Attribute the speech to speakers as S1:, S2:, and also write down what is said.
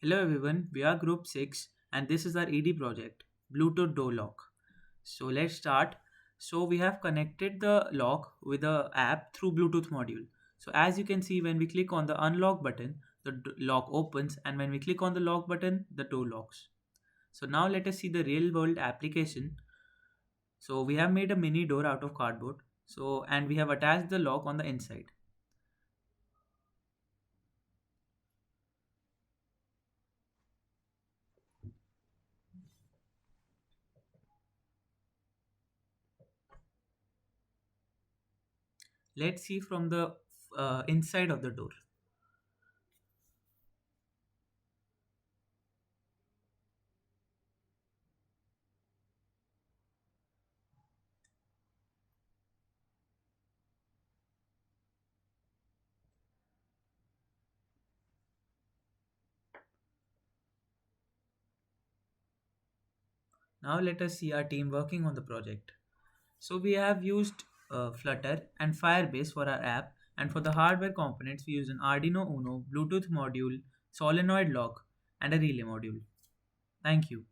S1: Hello everyone, we are group 6 and this is our ED project, Bluetooth door lock. So let's start. So we have connected the lock with the app through Bluetooth module. So as you can see, when we click on the unlock button, the lock opens, and when we click on the lock button, the door locks. So now let us see the real world application. So we have made a mini door out of cardboard. And we have attached the lock on the inside. Let's see from the inside of the door. Now let us see our team working on the project. So we have used Flutter and Firebase for our app, and for the hardware components we use an Arduino Uno, Bluetooth module, solenoid lock, and a relay module. Thank you.